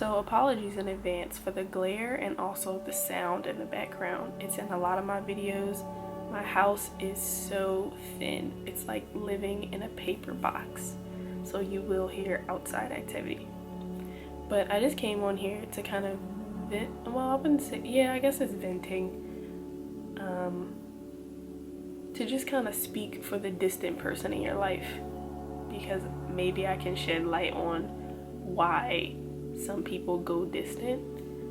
So apologies in advance for the glare and also the sound in the background. It's in a lot of my videos. My house is so thin. It's like living in a paper box. So you will hear outside activity. But I just came on here to kind of vent. Well, I wouldn't say, yeah, I guess it's venting. To just kind of speak for the distant person in your life. Because maybe I can shed light on why some people go distant,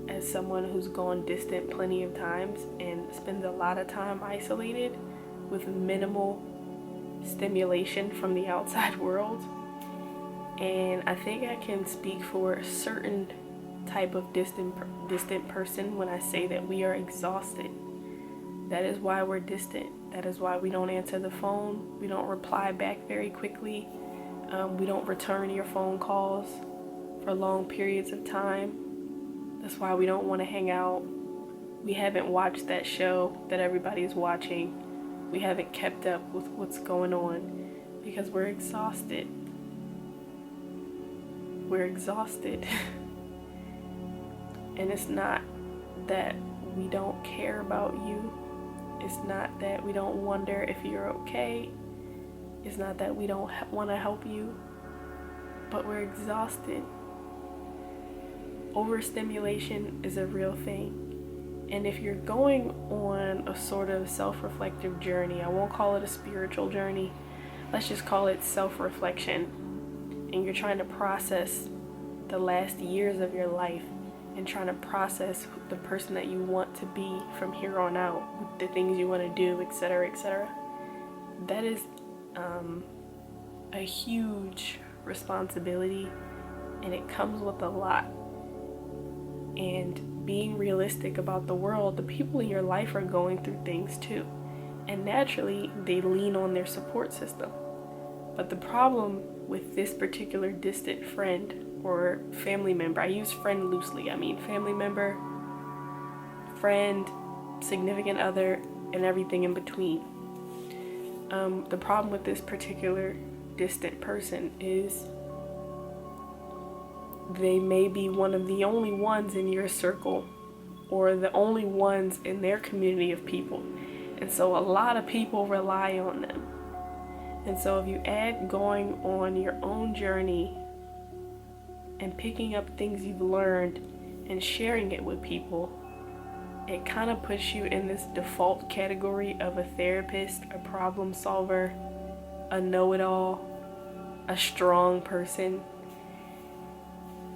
as someone who's gone distant plenty of times and spends a lot of time isolated with minimal stimulation from the outside world. And I think I can speak for a certain type of distant person when I say that we are exhausted. That is why we're distant. That is why we don't answer the phone. We don't reply back very quickly. We don't return your phone calls for long periods of time. That's why we don't want to hang out. We haven't watched that show that everybody's watching. We haven't kept up with what's going on because we're exhausted. We're exhausted. And it's not that we don't care about you. It's not that we don't wonder if you're okay. It's not that we don't want to help you. But we're exhausted. Overstimulation is a real thing. And if you're going on a sort of self-reflective journey, I won't call it a spiritual journey. Let's just call it self-reflection. And you're trying to process the last years of your life and trying to process the person that you want to be from here on out, the things you want to do, etc., etc. That is a huge responsibility, and it comes with a lot. And being realistic about the world, the people in your life are going through things too. And naturally, they lean on their support system. But the problem with this particular distant friend or family member, I use friend loosely, I mean family member, friend, significant other, and everything in between. The problem with this particular distant person is they may be one of the only ones in your circle or the only ones in their community of people. And so a lot of people rely on them. And so if you add going on your own journey and picking up things you've learned and sharing it with people, it kind of puts you in this default category of a therapist, a problem solver, a know-it-all, a strong person.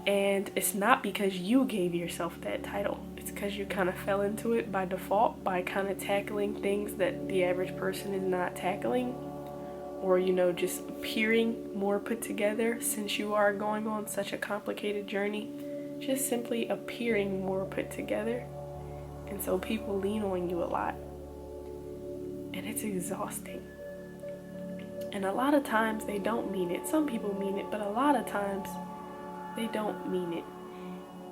And it's not because you gave yourself that title. It's because you kind of fell into it by default, by kind of tackling things that the average person is not tackling. Or, just appearing more put together since you are going on such a complicated journey. Just simply appearing more put together. And so people lean on you a lot. And it's exhausting. And a lot of times they don't mean it. Some people mean it, but a lot of times they don't mean it.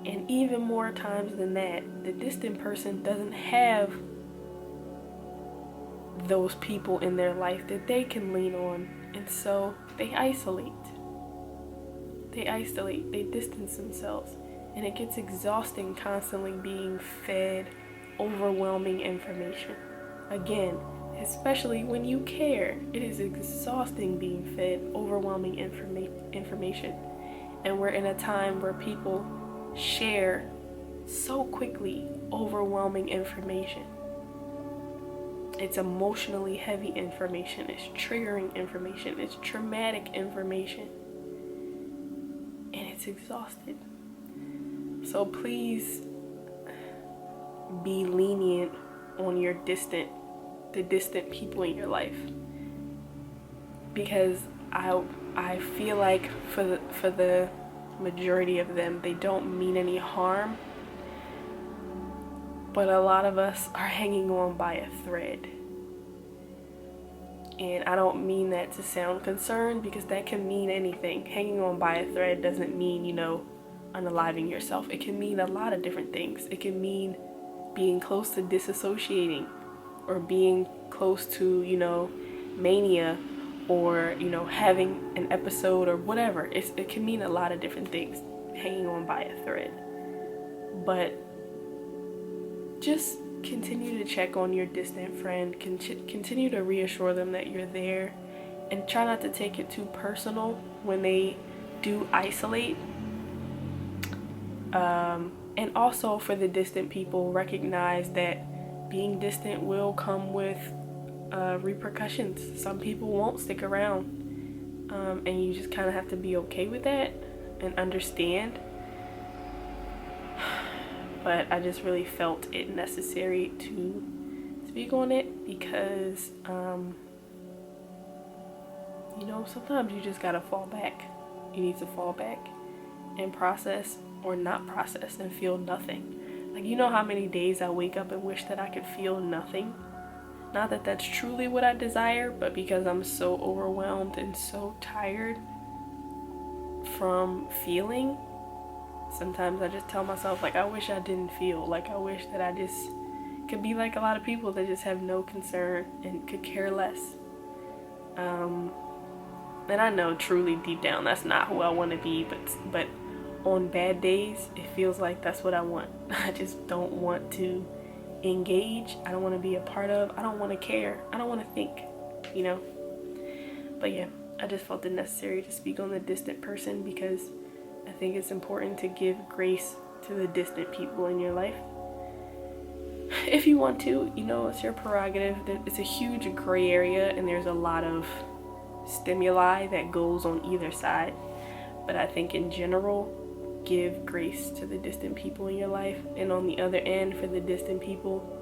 And even more times than that, the distant person doesn't have those people in their life that they can lean on, and so they isolate, they distance themselves, and it gets exhausting constantly being fed overwhelming information. Again, especially when you care, it is exhausting being fed overwhelming information. And we're in a time where people share so quickly overwhelming information. It's emotionally heavy information, it's triggering information, it's traumatic information, and it's exhausted. So please be lenient on the distant people in your life, because I feel like for the majority of them, they don't mean any harm. But a lot of us are hanging on by a thread. And I don't mean that to sound concerned, because that can mean anything. Hanging on by a thread doesn't mean, unaliving yourself. It can mean a lot of different things. It can mean being close to disassociating, or being close to, mania, or, having an episode or whatever. It can mean a lot of different things. hanging on by a thread. But just continue to check on your distant friend, continue to reassure them that you're there, and try not to take it too personal when they do isolate. And also for the distant people, recognize that being distant will come with repercussions. Some people won't stick around, and you just kind of have to be okay with that and understand. But I just really felt it necessary to speak on it because, sometimes you just gotta fall back. You need to fall back and process or not process and feel nothing. Like, how many days I wake up and wish that I could feel nothing? Not that that's truly what I desire, but because I'm so overwhelmed and so tired from feeling, sometimes I just tell myself, like, I wish I didn't feel. Like, I wish that I just could be like a lot of people that just have no concern and could care less. And I know truly deep down that's not who I want to be, but on bad days, it feels like that's what I want. I just don't want to engage. I don't want to be a part of. I don't want to care. I don't want to think, But yeah, I just felt it necessary to speak on the distant person because I think it's important to give grace to the distant people in your life. If you want to, it's your prerogative. It's a huge gray area and there's a lot of stimuli that goes on either side. But I think in general, give grace to the distant people in your life. And on the other end, for the distant people,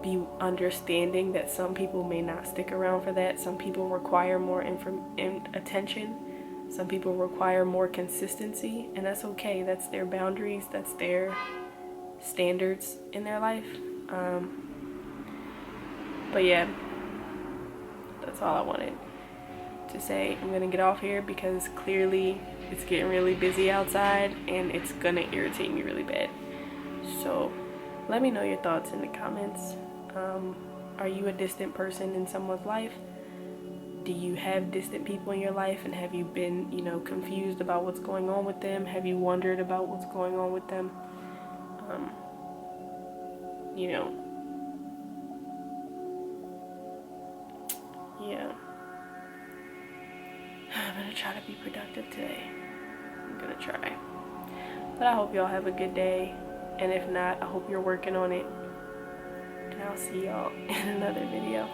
be understanding that some people may not stick around for that. Some people require more attention. Some people require more consistency, and that's okay. That's their boundaries. That's their standards in their life. But yeah, that's all I wanted to say. I'm gonna get off here because clearly it's getting really busy outside and it's gonna irritate me really bad. So let me know your thoughts in the comments. Are you a distant person in someone's life? Do you have distant people in your life, and have you been, confused about what's going on with them? Have you wondered about what's going on with them? Yeah. I'm gonna try to be productive today. I'm gonna try. But I hope y'all have a good day. And if not, I hope you're working on it. And I'll see y'all in another video.